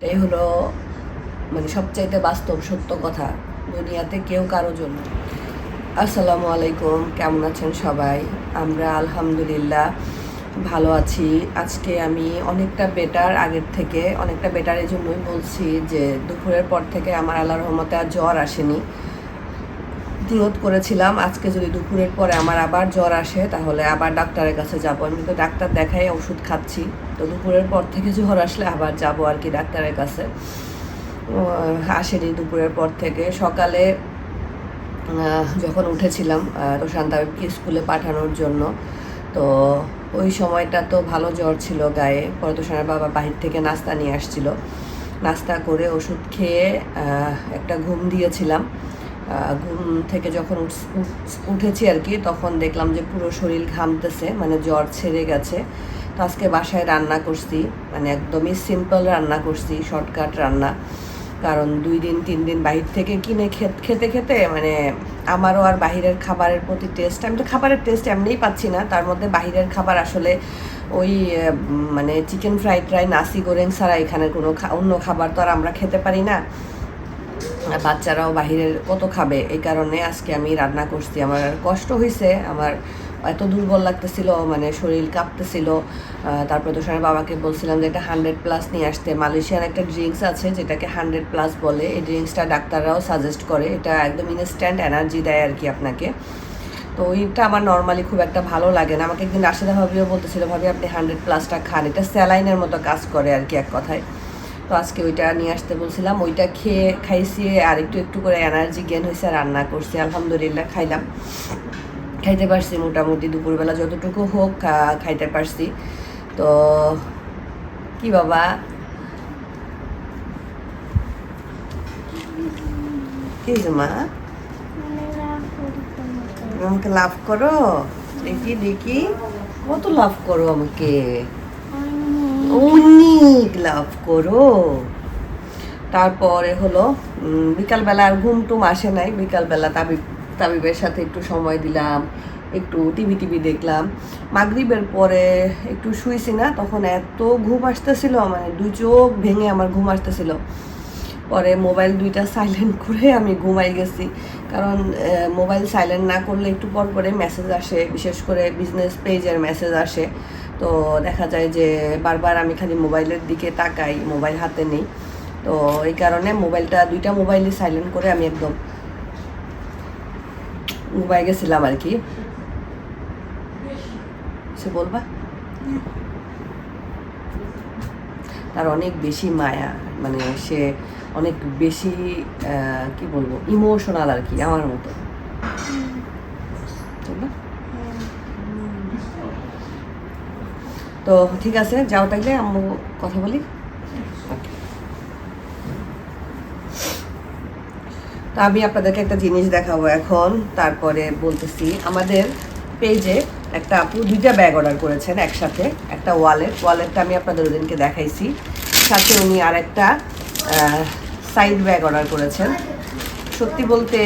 এটাই হলো মানে সবচাইতে বাস্তব সত্য কথা দুনিয়াতে কেউ কারো জন্য। আসসালামু আলাইকুম, কেমন আছেন সবাই? আমরা আলহামদুলিল্লাহ ভালো আছি। আজকে আমি অনেকটা বেটার, আগের থেকে অনেকটা বেটার। এই জন্যই বলছি যে দুপুরের পর থেকে আমার আল্লাহর রহমতে আর জ্বর আসেনি। নিয়ত করেছিলাম আজকে যদি দুপুরের পরে আমার আবার জ্বর আসে তাহলে আবার ডাক্তারের কাছে যাবো। আমি তো ডাক্তার দেখাই ওষুধ খাচ্ছি, তো দুপুরের পর থেকে জ্বর আসলে আবার যাবো আর কি ডাক্তারের কাছে। আসেনি দুপুরের পর থেকে। সকালে যখন উঠেছিলাম রোশান্তাকে স্কুলে পাঠানোর জন্য, তো ওই সময়টা তো ভালো জ্বর ছিল গায়ে। পরে তোষানের বাবা বাহির থেকে নাস্তা নিয়ে আসছিল, নাস্তা করে ওষুধ খেয়ে একটা ঘুম দিয়েছিলাম। ঘুম থেকে যখন উঠেছি আর কি, তখন দেখলাম যে পুরো শরীর ঘামতেছে, মানে জ্বর ছেড়ে গেছে। তো আজকে বাসায় রান্না করছি, মানে একদমই সিম্পল রান্না করছি, শর্টকাট রান্না। কারণ 2-3 দিন বাহির থেকে কিনে খেতে খেতে মানে আমারও আর বাহিরের খাবারের প্রতি টেস্ট, আমি তো খাবারের টেস্ট এমনিই পাচ্ছি না, তার মধ্যে বাহিরের খাবার আসলে ওই মানে চিকেন ফ্রাইড রাইস, নাসি গোরেং ছাড়া এখানে কোনো অন্য খাবার তো আর আমরা খেতে পারি না। বাচ্চারাও বাহিরের কত খাবে, এই কারণে আজকে আমি রান্না করছি। আমার কষ্ট হয়েছে, আমার এত দুর্বল লাগতেছিল, মানে শরীর কাঁপতেছিল। তারপরে তোষানের বাবাকে বলছিলাম যে এটা 100+ নিয়ে আসতে। মালয়েশিয়ার একটা ড্রিঙ্কস আছে যেটাকে 100+ বলে। এই ড্রিঙ্কসটা ডাক্তাররাও সাজেস্ট করে, এটা একদম ইনস্ট্যান্ট এনার্জি দেয় আর কি আপনাকে। তো ওইটা আমার নর্মালি খুব একটা ভালো লাগে না। আমাকে একদিন রাশেদা ভাবিও বলতেছিল, ভাবি আপনি 100+টা খান, এটা স্যালাইনের মতো কাজ করে আর কি এক কথায়। তো আজকে ওইটা নিয়ে আসতে বলছিলাম, ওইটা খাইছি, আর একটু একটু করে এনার্জি গেন হয়েছে। রান্না করছি, আলহামদুলিল্লাহ খাইলাম, খাইতে পারছি মোটামুটি। দুপুরবেলা যতটুকু হোক খাইতে পারছি। তো কি বাবা, কি মা আমাকে লাভ করো? দেখি দেখি কত লাভ করো আমাকে, অনেক লাভ করো। তারপরে হলো বিকালবেলা আর ঘুম টুম আসে নাই। বিকালবেলা তাবিবের সাথে একটু সময় দিলাম, একটু টিভি দেখলাম। মাগরিবের পরে একটু শুয়েছি না, তখন এত ঘুম আসতেছিল, মানে 2 চোখ ভেঙে আমার ঘুম আসতেছিল। পরে মোবাইল 2টা সাইলেন্ট করে আমি ঘুমাই গেছি। কারণ মোবাইল সাইলেন্ট না করলে একটু পর পরে মেসেজ আসে, বিশেষ করে বিজনেস পেজের মেসেজ আসে। তো দেখা যায় যে বারবার আমি খালি মোবাইলের দিকে তাকাই, মোবাইল হাতে নেই। তো এই কারণে 2টা মোবাইলই সাইলেন্ট করে আমি একদম ঘুমাই গেছিলাম আর কি। সে বলবা তার অনেক বেশি মায়া, মানে সে অনেক বেশি কি বলবো, ইমোশনাল আর কি, আমার মতো। তো ঠিক আছে, যাও তাইলে আম্মু কথা বলি। তো আমি আপনাদেরকে একটা জিনিস দেখাবো এখন, তারপরে বলতেছি। আমাদের পেজে একটা আপু 2টা ব্যাগ অর্ডার করেছেন একসাথে, একটা ওয়ালেটটা আমি আপনাদের ওদিনকে দেখাইছি, সাথে উনি আর একটা সাইড ব্যাগ অর্ডার করেছেন। সত্যি বলতে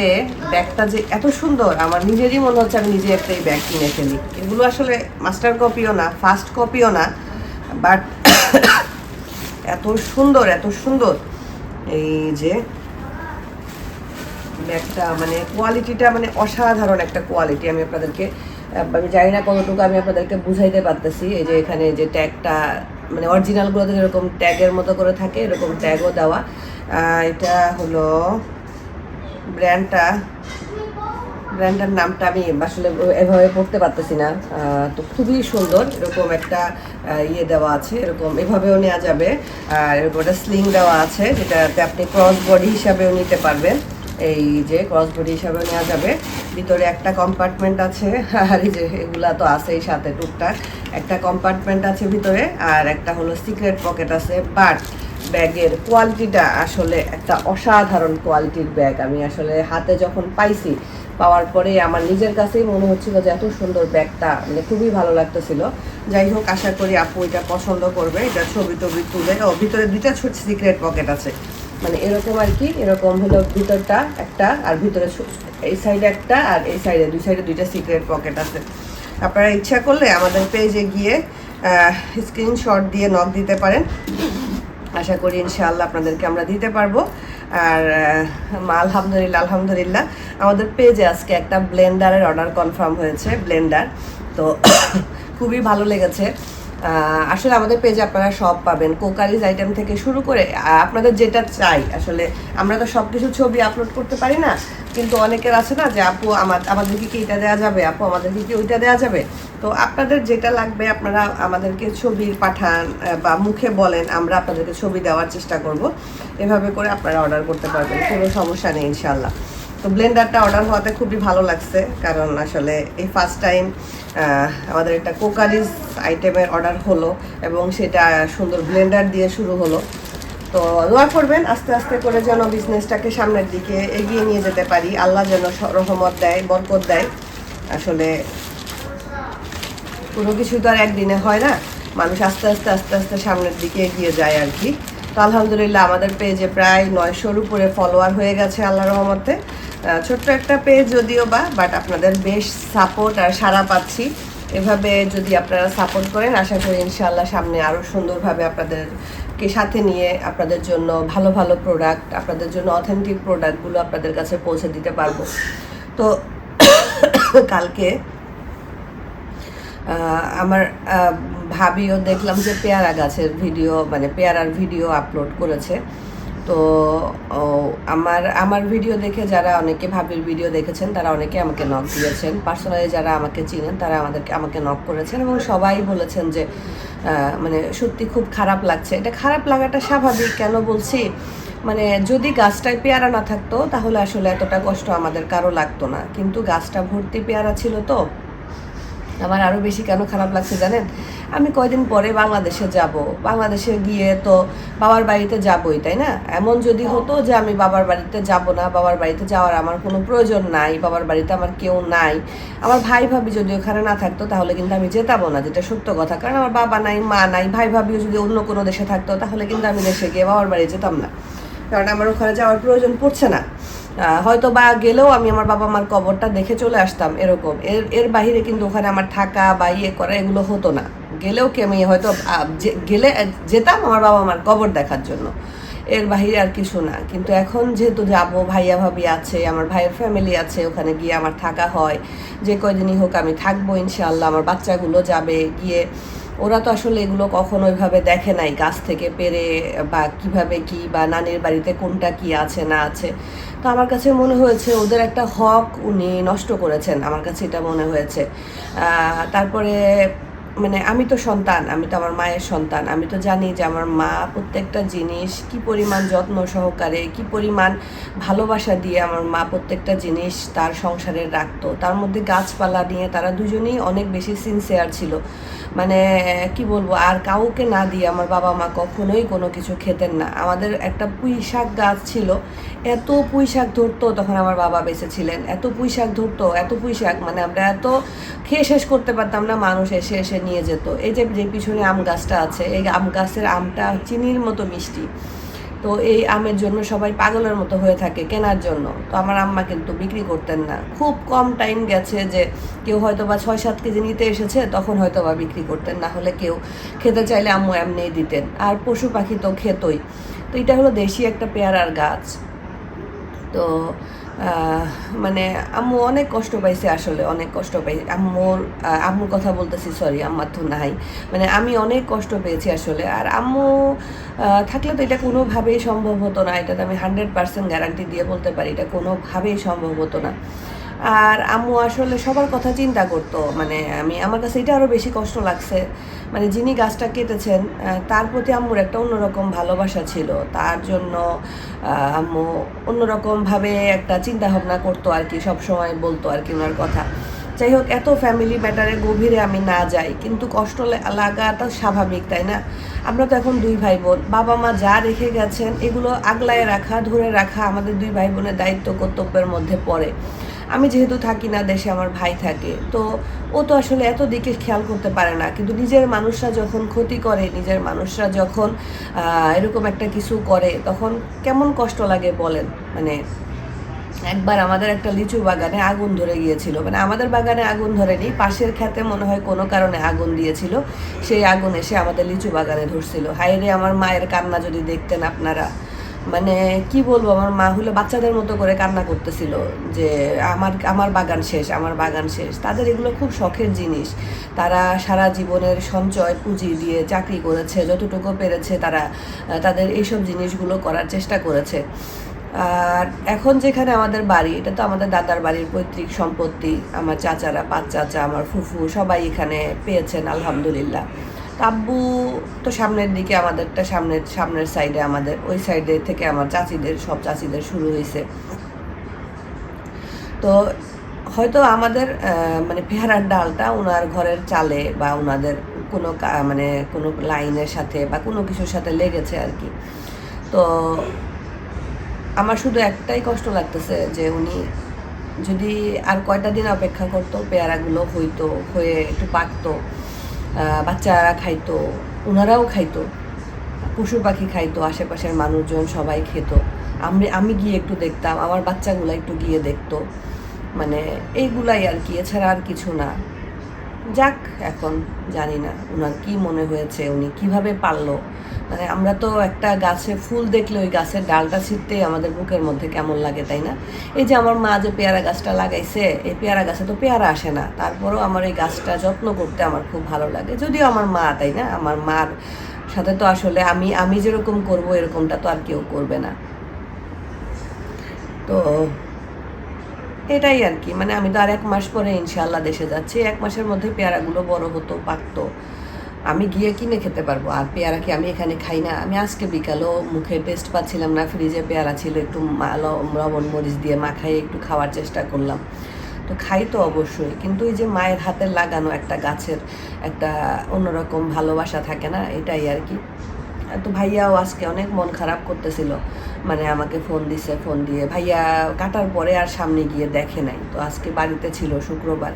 ব্যাগটা যে এত সুন্দর, আমার নিজেরই মনে হচ্ছে আমি নিজে একটা এই ব্যাগ কিনে ফেলি। এগুলো আসলে মাস্টার কপিও না, ফার্স্ট কপিও না, বাট এত সুন্দর, এত সুন্দর। এই যে ব্যাগটা, মানে কোয়ালিটিটা মানে অসাধারণ একটা কোয়ালিটি। আমি আপনাদেরকে, আমি জানি না কতটুকু আমি আপনাদেরকে বুঝাইতে পারতেছি। এই যে এখানে যে ট্যাগটা, মানে অরিজিনালগুলোতে যেরকম ট্যাগের মতো করে থাকে এরকম ট্যাগও দেওয়া। এটা হলো ব্র্যান্ডটার নামটা আমি আসলে এভাবে পড়তে পারতেছি না। তো খুবই সুন্দর, এরকম একটা ইয়ে দেওয়া আছে, এরকম এভাবেও নেওয়া যাবে। আর এরকম একটা স্লিং দেওয়া আছে যেটাতে আপনি ক্রস বডি হিসাবেও নিতে পারবেন। এই যে ক্রস বডি হিসাবেও নেওয়া যাবে। ভিতরে একটা কম্পার্টমেন্ট আছে, আর এই যে এগুলা তো আছেই সাথে টুকটাক। একটা কম্পার্টমেন্ট আছে ভিতরে, আর একটা হলো সিক্রেট পকেট আছে। বাট ব্যাগের কোয়ালিটিটা আসলে একটা অসাধারণ কোয়ালিটির ব্যাগ। আমি আসলে হাতে যখন পাইছি, পাওয়ার পরে আমার নিজের কাছেই মনে হচ্ছিল যে এত সুন্দর ব্যাগটা, মানে খুবই ভালো লাগতেছিল। যাই হোক, আশা করি আপু এটা পছন্দ করবে। এটা ছবি টবি তুলে, ও ভিতরে 2টা ছোট সিক্রেট পকেট আছে, মানে এরকম আর কি। এরকম হলো ভিতরটা একটা, আর ভিতরে এই সাইডে একটা, আর এই সাইডে 2 সাইডে 2টা সিক্রেট পকেট আছে। আপনারা ইচ্ছা করলে আমাদের পেজে গিয়ে স্ক্রিনশট দিয়ে নক দিতে পারেন। আশা করি ইনশাআল্লাহ আপনাদেরকে আমরা দিতে পারবো। আর আলহামদুলিল্লাহ আলহামদুলিল্লাহ আমাদের পেজে আজকে একটা ব্লেন্ডারের অর্ডার কনফার্ম হয়েছে, ব্লেন্ডার। তো খুবই ভালো লেগেছে। আসলে আমাদের পেজে আপনারা সব পাবেন, কোকারিজ আইটেম থেকে শুরু করে আপনাদের যেটা চাই। আসলে আমরা তো সব কিছু ছবি আপলোড করতে পারি না, কিন্তু অনেকের আছে না যে আপু আমাদেরকে কি এটা দেওয়া যাবে, আপু আমাদেরকে কি ওইটা দেওয়া যাবে। তো আপনাদের যেটা লাগবে আপনারা আমাদেরকে ছবি পাঠান বা মুখে বলেন, আমরা আপনাদেরকে ছবি দেওয়ার চেষ্টা করব। এভাবে করে আপনারা অর্ডার করতে পারবেন, কোনো সমস্যা নেই ইনশাল্লাহ। তো ব্লেন্ডারটা অর্ডার হওয়াতে খুবই ভালো লাগছে, কারণ আসলে এই ফার্স্ট টাইম আমাদের একটা কোকারিজ আইটেমের অর্ডার হলো এবং সেটা সুন্দর ব্লেন্ডার দিয়ে শুরু হলো। তো দোয়া করবেন আস্তে আস্তে করে যেন বিজনেসটাকে সামনের দিকে এগিয়ে নিয়ে যেতে পারি, আল্লাহ যেন রহমত দেয়, বরকত দেয়। আসলে কোনো কিছু তো আর একদিনে হয় না, মানুষ আস্তে আস্তে আস্তে আস্তে সামনের দিকে এগিয়ে যায় আর কি। তো আলহামদুলিল্লাহ আমাদের পেজে প্রায় 900-র উপরে ফলোয়ার হয়ে গেছে আল্লাহর রহমতে। ছোট্ট একটা পেজ যদিও বাট আপনাদের বেশ সাপোর্ট আর সাড়া পাচ্ছি। এভাবে যদি আপনারা সাপোর্ট করেন আশা করি ইনশাআল্লাহ সামনে আরও সুন্দরভাবে আপনাদেরকে সাথে নিয়ে আপনাদের জন্য ভালো ভালো প্রোডাক্ট, আপনাদের জন্য অথেন্টিক প্রোডাক্টগুলো আপনাদের কাছে পৌঁছে দিতে পারবো। তো কালকে আমার ভাবিও দেখলাম যে পেয়ারা গাছের ভিডিও, মানে পেয়ারার ভিডিও আপলোড করেছে। তো আমার ভিডিও দেখে যারা অনেকে ভাবির ভিডিও দেখেছেন তারা অনেকে আমাকে নক দিয়েছেন, পার্সোনালি যারা আমাকে চিনেন তারা আমাকে নক করেছেন এবং সবাই বলেছেন যে মানে সত্যি খুব খারাপ লাগছে। এটা খারাপ লাগাটা স্বাভাবিক। কেন বলছি, মানে যদি গাছটায় পেয়ারা না থাকতো তাহলে আসলে এতটা কষ্ট আমাদের কারো লাগতো না, কিন্তু গাছটা ভর্তি পেয়ারা ছিল। তো আমার আরও বেশি কেন খারাপ লাগছে জানেন, আমি কয়দিন পরে বাংলাদেশে যাব, বাংলাদেশে গিয়ে তো বাবার বাড়িতে যাবই, তাই না? এমন যদি হতো যে আমি বাবার বাড়িতে যাব না, বাবার বাড়িতে যাওয়ার আমার কোনো প্রয়োজন নাই, বাবার বাড়িতে আমার কেউ নাই, আমার ভাই ভাবি যদি ওখানে না থাকতো তাহলে কিন্তু আমি যেতামও না, যেটা সত্য কথা। কারণ আমার বাবা নাই, মা নাই, ভাই ভাবিও যদি অন্য কোনো দেশে থাকতো তাহলে কিন্তু আমি দেশে গিয়ে বাবার বাড়ি যেতাম না, কারণ আমার ওখানে যাওয়ার প্রয়োজন পড়ছে না। হয়তো বা গেলেও আমি আমার বাবা মার কবরটা দেখে চলে আসতাম, এরকম। এর বাহিরে কিন্তু ওখানে আমার থাকা বা ইয়ে করা এগুলো হতো না। গেলেও কি আমি হয়তো গেলে যেতাম আমার বাবা মার কবর দেখার জন্য, এর বাহিরে আর কিছু না। কিন্তু এখন যেহেতু যাবো, ভাইয়া ভাবি আছে, আমার ভাইয়ের ফ্যামিলি আছে, ওখানে গিয়ে আমার থাকা হয়, যে কয়দিনই হোক আমি থাকবো ইনশাআল্লাহ। আমার বাচ্চাগুলো যাবে গিয়ে, ওরা তো আসলে এগুলো কখনো ওইভাবে দেখে নাই, গাছ থেকে পেরে বা কিভাবে কি বা নানির বাড়িতে কোনটা কি আছে না আছে। তো আমার কাছে মনে হয়েছে ওদের একটা হক উনি নষ্ট করেছেন, আমার কাছে এটা মনে হয়েছে। তারপরে মানে আমি তো সন্তান, আমি তো আমার মায়ের সন্তান, আমি তো জানি যে আমার মা প্রত্যেকটা জিনিস কি পরিমাণ যত্ন সহকারে, কি পরিমাণ ভালোবাসা দিয়ে আমার মা প্রত্যেকটা জিনিস তার সংসারে রাখতো। তার মধ্যে গাছপালা নিয়ে তারা দুজনেই অনেক বেশি সিনসিয়ার ছিল, মানে কি বলবো, আর কাউকে না দিয়ে আমার বাবা মা কখনোই কোনো কিছু খেতেন না। আমাদের একটা পুঁই শাক গাছ ছিল, এত পুঁই শাক ধরতো, তখন আমার বাবা বেঁচে ছিলেন, এত পুঁই শাক ধরতো, এত পুঁই শাক, মানে আমরা এত খেয়ে শেষ করতে পারতাম না, মানুষ এসে এসে নিয়ে যেত। এই যে পিছনে আম গাছটা আছে, এই আম গাছের আমটা চিনির মতো মিষ্টি। তো এই আমের জন্য সবাই পাগলের মতো হয়ে থাকে কেনার জন্য। তো আমার আম্মা কিন্তু বিক্রি করতেন না। খুব কম টাইম গেছে যে কেউ হয়তো বা 6-7 কেজি নিতে এসেছে, তখন হয়তো বা বিক্রি করতেন, না হলে কেউ খেতে চাইলে আম্মু এমনিই দিতেন। আর পশু পাখি তো খেতই। তো এটা হলো দেশি একটা পেয়ারার গাছ। তো মানে আম্মু অনেক কষ্ট পাইছে, আসলে অনেক কষ্ট পাই। আম্মুর কথা বলতেছি, সরি, আম্মার তো নাই, মানে আমি অনেক কষ্ট পেয়েছি আসলে। আর আম্মু থাকলে তো এটা কোনোভাবেই সম্ভব হতো না, এটা তো আমি 100% গ্যারান্টি দিয়ে বলতে পারি, এটা কোনোভাবেই সম্ভব হতো না। আর আম্মু আসলে সবার কথা চিন্তা করতো, মানে আমার কাছে এটা আরও বেশি কষ্ট লাগছে, মানে যিনি গাছটা কেটেছেন তার প্রতি আম্মুর একটা অন্যরকম ভালোবাসা ছিল, তার জন্য আম্মু অন্যরকমভাবে একটা চিন্তা ভাবনা করতো আর কি, সবসময় বলতো আর কি ওনার কথা। যাই হোক, এত ফ্যামিলি ম্যাটারে গভীরে আমি না যাই, কিন্তু কষ্ট লাগাটা স্বাভাবিক, তাই না? আমরা তো এখন 2 ভাই বোন, বাবা মা যা রেখে গেছেন এগুলো আগলায় রাখা, ধরে রাখা আমাদের 2 ভাই বোনের দায়িত্ব কর্তব্যের মধ্যে পড়ে। আমি যেহেতু থাকি না দেশে, আমার ভাই থাকে, তো ও তো আসলে এত দিকে খেয়াল করতে পারে না। কিন্তু নিজের মানুষরা যখন ক্ষতি করে, নিজের মানুষরা যখন এরকম একটা কিছু করে, তখন কেমন কষ্ট লাগে বলেন। মানে একবার আমাদের একটা লিচু বাগানে আগুন ধরে গিয়েছিল, মানে আমাদের বাগানে আগুন ধরেনি, পাশের ক্ষেতে মনে হয় কোনো কারণে আগুন দিয়েছিল, সেই আগুন এসে আমাদের লিচু বাগানে ধরছিল। হায় রে, আমার মায়ের কান্না যদি দেখতেন আপনারা, মানে কি বলবো, আমার মা হলো বাচ্চাদের মতো করে কান্না করতেছিল যে আমার আমার বাগান শেষ, আমার বাগান শেষ। তাদের এগুলো খুব শখের জিনিস, তারা সারা জীবনের সঞ্চয় পুঁজি দিয়ে চাকরি করেছে, যতটুকু পেরেছে তারা তাদের এইসব জিনিসগুলো করার চেষ্টা করেছে। আর এখন যেখানে আমাদের বাড়ি, এটা তো আমাদের দাদার বাড়ির পৈতৃক সম্পত্তি, আমার চাচারা, 5 চাচা, আমার ফুফু সবাই এখানে পেয়েছেন আলহামদুলিল্লাহ। আব্বু তো সামনের দিকে, আমাদেরটা সামনের সাইডে, আমাদের ওই সাইডে থেকে আমার সব চাচিদের শুরু হয়েছে। তো হয়তো আমাদের মানে পেয়ারার ডালটা ওনার ঘরের চালে বা ওনাদের কোনো মানে কোনো লাইনের সাথে বা কোনো কিছুর সাথে লেগেছে আর কি। তো আমার শুধু একটাই কষ্ট লাগতেছে যে উনি যদি আর কয়টা দিন অপেক্ষা করতো, পেয়ারাগুলো হয়ে একটু পাকতো, বাচ্চারা খাইতো, ওনারাও খাইতো, পশু পাখি খাইতো, আশেপাশের মানুষজন সবাই খেত, আমি গিয়ে একটু দেখতাম, আমার বাচ্চাগুলো একটু গিয়ে দেখতো, মানে এইগুলাই আর কি, এছাড়া আর কিছু না। যাক, এখন জানি না ওনার কি মনে হয়েছে, উনি কিভাবে পারলো। মানে আমরা তো একটা গাছে ফুল দেখলে ওই গাছের ডালটা ছিঁড়তেই আমাদের বুকের মধ্যে কেমন লাগে, তাই না? এই যে আমার মা যে পেয়ারা গাছটা লাগাইছে, এই পেয়ারা গাছে তো পেয়ারা আসে না, তারপরেও আমার এই গাছটা যত্ন করতে আমার খুব ভালো লাগে। যদিও আমার মা, তাই না, আমার মার সাথে তো আসলে আমি যেরকম করব এরকমটা তো আর কেউ করবে না। তো এটাই আর কি, মানে আমি তো আর 1 মাস পরে ইনশাল্লাহ দেশে যাচ্ছি, 1 মাসের মধ্যে পেয়ারাগুলো বড় হতো, পাকতো, আমি গিয়ে কিনে খেতে পারবো। আর পেয়ারা কি আমি এখানে খাই না? আমি আজকে বিকালেও মুখে টেস্ট পাচ্ছিলাম না, ফ্রিজে পেয়ারা ছিল, একটু লবণ মরিচ দিয়ে মাখাই একটু খাওয়ার চেষ্টা করলাম। তো খাই তো অবশ্যই, কিন্তু ওই যে মায়ের হাতের লাগানো একটা গাছের একটা অন্যরকম ভালোবাসা থাকে না, এটাই আর কি। তো ভাইয়াও আজকে অনেক মন খারাপ করতেছিল, মানে আমাকে ফোন দিয়ে ভাইয়া কাটার পরে আর সামনে গিয়ে দেখে নাই, তো আজকে বাড়িতে ছিল শুক্রবার,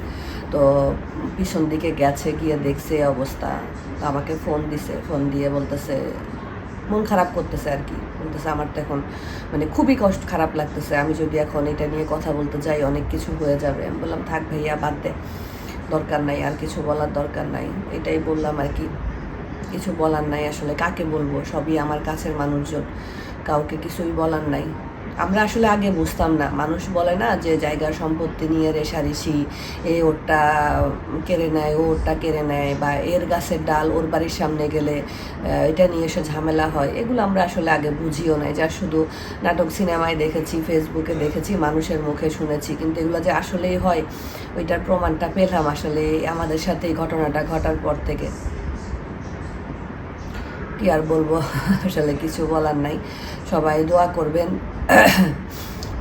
তো পিছন দিকে গেছে, গিয়ে দেখছে অবস্থা, তো আমাকে ফোন দিয়ে বলতেছে, মন খারাপ করতেছে আর কি, বলতেছে আমার তো এখন মানে খুবই খারাপ লাগতেছে, আমি যদি এখন এটা নিয়ে কথা বলতে যাই অনেক কিছু হয়ে যাবে। আমি বললাম থাক ভাইয়া, বাদ দে, দরকার নাই, আর কিছু বলার দরকার নাই, এটাই বললাম আর কি। কিছু বলার নাই আসলে, কাকে বলবো, সবই আমার কাছের মানুষজন, কাউকে কিছুই বলার নাই। আমরা আসলে আগে বুঝতাম না, মানুষ বলে না যে জায়গার সম্পত্তি নিয়ে রেশারেশি, ওরটা কেড়ে নেয়, ওরটা কেড়ে নেয়, বা এর গাছের ডাল ওর বাড়ির সামনে গেলে এটা নিয়ে এসে ঝামেলা হয়, এগুলো আমরা আসলে আগে বুঝিও নাই, যা শুধু নাটক সিনেমায় দেখেছি, ফেসবুকে দেখেছি, মানুষের মুখে শুনেছি, কিন্তু এগুলো যে আসলেই হয় ওইটার প্রমাণটা পেলাম আসলে আমাদের সাথে এই ঘটনাটা ঘটার পর থেকে। কি আর বলবো, আসলে কিছু বলার নাই। সবাই দোয়া করবেন,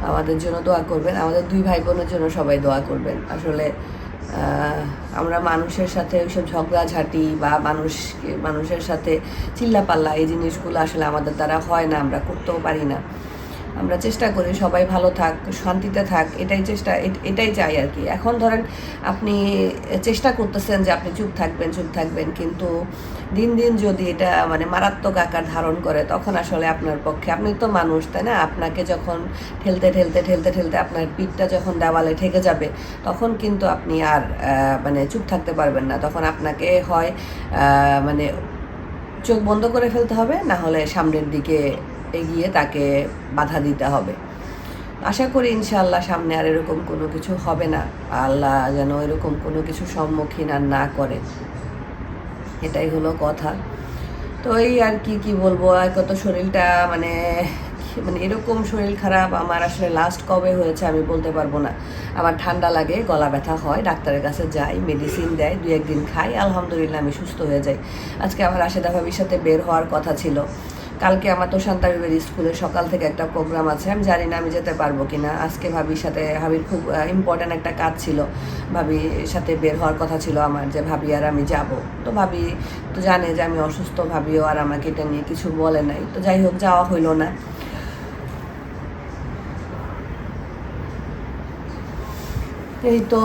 আমাদের জন্য দোয়া করবেন, আমাদের 2 ভাই বোনের জন্য সবাই দোয়া করবেন। আসলে আমরা মানুষের সাথে ওইসব ঝগড়াঝাঁটি বা মানুষের সাথে চিল্লাপাল্লা, এই জিনিসগুলো আসলে আমাদের দ্বারা হয় না, আমরা করতেও পারি না। আমরা চেষ্টা করি সবাই ভালো থাক, শান্তিতে থাক, এটাই চাই আর কি। এখন ধরেন আপনি চেষ্টা করতেছেন যে আপনি চুপ থাকবেন, কিন্তু দিন দিন যদি এটা মানে মারাত্মক আকার ধারণ করে, তখন আসলে আপনার পক্ষে, আপনি তো মানুষ, তাই না, আপনাকে যখন ঠেলতে আপনার পিঠটা যখন দেওয়ালে ঠেকে যাবে, তখন কিন্তু আপনি আর মানে চুপ থাকতে পারবেন না, তখন আপনাকে হয় মানে চোখ বন্ধ করে ফেলতে হবে, না হলে সামনের দিকে এগিয়ে তাকে বাধা দিতে হবে। আশা করি ইনশাআল্লাহ সামনে আর এরকম কোনো কিছু হবে না, আল্লাহ যেন এরকম কোনো কিছু সম্মুখীন আর না করে, এটাই হলো কথা। তো এই আর কি বলবো, কত শরীরটা মানে মানে এরকম শরীর খারাপ আমার আসলে লাস্ট কবে হয়েছে আমি বলতে পারবো না। আমার ঠান্ডা লাগে, গলা ব্যথা হয়, ডাক্তারের কাছে যাই, মেডিসিন দেয়, 2-1 দিন খাই, আলহামদুলিল্লাহ আমি সুস্থ হয়ে যাই। আজকে আমার রাশেদা ভাবির সাথে বের হওয়ার কথা ছিল, কালকে আমার তো শান্তাবিবের স্কুলে সকাল থেকে একটা প্রোগ্রাম আছে, আমি জানি না আমি যেতে পারবো কিনা। আজকে ভাবির খুব ইম্পর্ট্যান্ট একটা কাজ ছিল, ভাবির সাথে বের হওয়ার কথা ছিল আমার, যে ভাবি আর আমি যাব। তো ভাবি তো জানে যে আমি অসুস্থ, ভাবিও আর আমাকে এটা নিয়ে কিছু বলে নাই, তো যাই হোক যাওয়া হইলো না। এই তো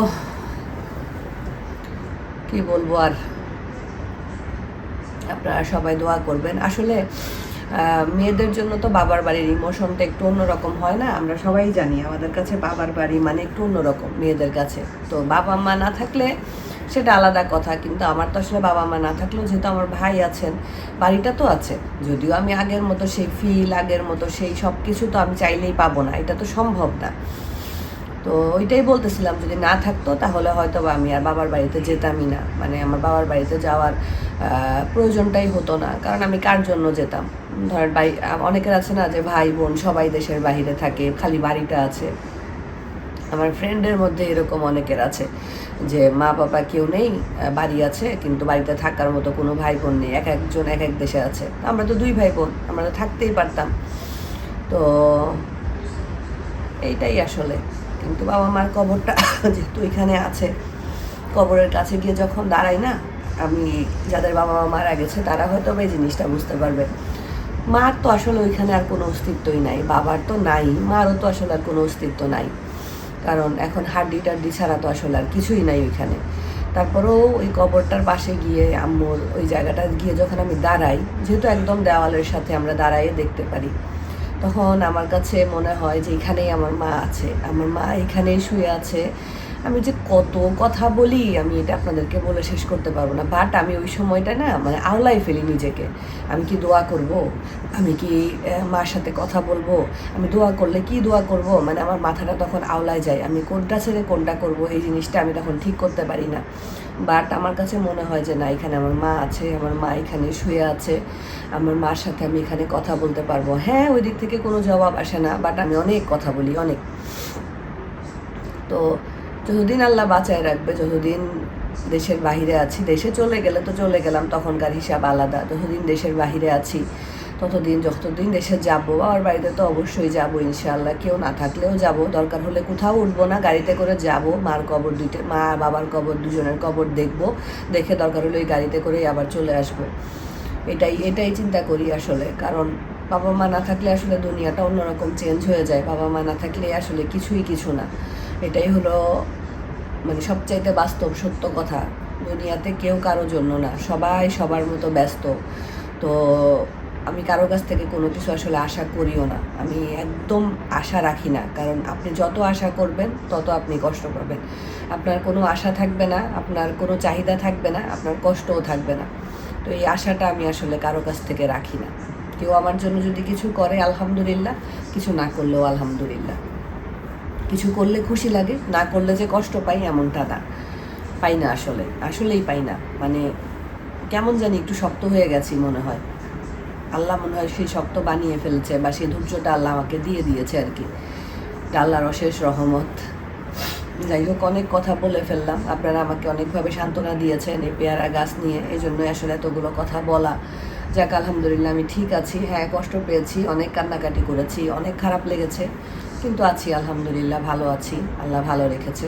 কি বলবো আর, আপনারা সবাই দোয়া করবেন। আসলে মেয়েদের জন্য তো বাবার বাড়ির ইমোশনটা একটু অন্যরকম হয় না, আমরা সবাই জানি আমাদের কাছে বাবার বাড়ি মানে একটু অন্যরকম মেয়েদের কাছে। তো বাবা মা না থাকলে সেটা আলাদা কথা, কিন্তু আমার তো আসলে বাবা মা না থাকলেও যেহেতু আমার ভাই আছেন, বাড়িটা তো আছে। যদিও আমি আগের মতো সেই ফিল, আগের মতো সেই সব কিছু তো আমি চাইলেই পাবো না, এটা তো সম্ভব না। তো ওইটাই বলতেছিলাম, যদি না থাকতো তাহলে হয়তো বা আমি আর বাবার বাড়িতে যেতামই না, মানে আমার বাবার বাড়িতে যাওয়ার প্রয়োজনটাই হতো না। কারণ আমি কার জন্য যেতাম? ধরেন অনেকের আছে না যে ভাই বোন সবাই দেশের বাইরে থাকে, খালি বাড়িটা আছে। আমার ফ্রেন্ডের মধ্যে এরকম অনেকের আছে যে মা বাবা কেউ নেই, বাড়ি আছে কিন্তু বাড়িতে থাকার মতো কোনো ভাই বোন নেই, এক একজন এক এক দেশে আছে। আমরা তো 2 ভাই বোন, আমরা তো থাকতেই পারতাম। তো এইটাই আসলে। কিন্তু বাবা মার কবরটা যেহেতু এখানে আছে, কবরের কাছে গিয়ে যখন দাঁড়াই না, আমি যাদের বাবা মা মারা গেছে তারা হয়তো এই জিনিসটা বুঝতে পারবে। মার তো আসলে ওইখানে আর কোনো অস্তিত্বই নাই, বাবার তো নাই, মারও তো আসলে আর কোনো অস্তিত্ব নাই। কারণ এখন হাড্ডি টাড্ডি ছাড়া তো আসলে আর কিছুই নাই ওইখানে। তারপরেও ওই কবরটার পাশে গিয়ে আম্মুর ওই জায়গাটা গিয়ে যখন আমি দাঁড়াই, যেহেতু একদম দেওয়ালের সাথে আমরা দাঁড়াইয়ে দেখতে পারি, তখন আমার কাছে মনে হয় যে এখানেই আমার মা আছে, আমার মা এখানেই শুয়ে আছে। আমি যে কত কথা বলি আমি এটা আপনাদেরকে বলে শেষ করতে পারবো না। বাট আমি ওই সময়টা না মানে আওলাই ফেলি নিজেকে। আমি কি দোয়া করব, আমি কি মার সাথে কথা বলবো, আমি দোয়া করলে কি দোয়া করব, মানে আমার মাথাটা তখন আওলায় যায়। আমি কোনটা ছেড়ে কোনটা করব এই জিনিসটা আমি তখন ঠিক করতে পারি না। বাট আমার কাছে মনে হয় যে না, এখানে আমার মা আছে, আমার মা এখানে শুয়ে আছে, আমার মার সাথে আমি এখানে কথা বলতে পারবো। হ্যাঁ, ওই দিক থেকে কোনো জবাব আসে না, বাট আমি অনেক কথা বলি, অনেক। তো যতদিন আল্লাহ বাঁচায় রাখবে, যতদিন দেশের বাহিরে আছি, দেশে চলে গেলে তো চলে গেলাম, তখনকার হিসাব আলাদা। যতদিন দেশের বাহিরে আছি যতদিন দেশে যাবো, বাবার বাড়িতে তো অবশ্যই যাবো ইনশাআল্লাহ, কেউ না থাকলেও যাব, দরকার হলে কোথাও উঠবো না, গাড়িতে করে যাব, মার কবর মা বাবার কবর দুজনের কবর দেখবো, দেখে দরকার হলে ওই গাড়িতে করেই আবার চলে আসবো। এটাই চিন্তা করি আসলে। কারণ বাবা মা না থাকলে আসলে দুনিয়াটা অন্যরকম চেঞ্জ হয়ে যায়, বাবা মা না থাকলে আসলে কিছুই কিছু না। এটাই হলো মানে সবচাইতে বাস্তব সত্য কথা। দুনিয়াতে কেউ কারো জন্য না, সবাই সবার মতো ব্যস্ত। তো আমি কারো কাছ থেকে কোনো কিছু আসলে আশা করিও না, আমি একদম আশা রাখি না। কারণ আপনি যত আশা করবেন তত আপনি কষ্ট পাবেন। আপনার কোনো আশা থাকবে না, আপনার কোনো চাহিদা থাকবে না, আপনার কষ্টও থাকবে না। তো এই আশাটা আমি আসলে কারো কাছ থেকে রাখি না। কেউ আমার জন্য যদি কিছু করে আলহামদুলিল্লাহ, কিছু না করলেও আলহামদুলিল্লাহ। কিছু করলে খুশি লাগে, না করলে যে কষ্ট পাই এমনটা না, পাই না আসলেই পাই না। মানে কেমন জানি একটু শক্ত হয়ে গেছি মনে হয়, আল্লাহ মনে হয় সেই শক্ত বানিয়ে ফেলছে, বা সেই ধৈর্যটা আল্লাহ আমাকে দিয়ে দিয়েছে আর কি। আল্লাহর অশেষ রহমত। যাই হোক, অনেক কথা বলে ফেললাম, আপনারা আমাকে অনেকভাবে সান্ত্বনা দিয়েছেন এই পেয়ারা গাছ নিয়ে, এই জন্যই আসলে এতগুলো কথা বলা। যাক আলহামদুলিল্লাহ, আমি ঠিক আছি। হ্যাঁ, কষ্ট পেয়েছি, অনেক কান্নাকাটি করেছি, অনেক খারাপ লেগেছে, কিন্তু আছি আলহামদুলিল্লাহ, ভালো আছি, আল্লাহ ভালো রেখেছে।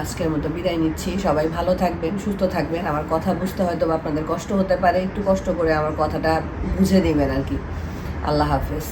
আজকের মতো বিদায় নিচ্ছি। সবাই ভালো থাকবেন, সুস্থ থাকবেন। আমার কথা বুঝতে হয়তো বা আপনাদের কষ্ট হতে পারে, একটু কষ্ট করে আমার কথাটা বুঝে নেবেন আর কি। আল্লাহ হাফেজ।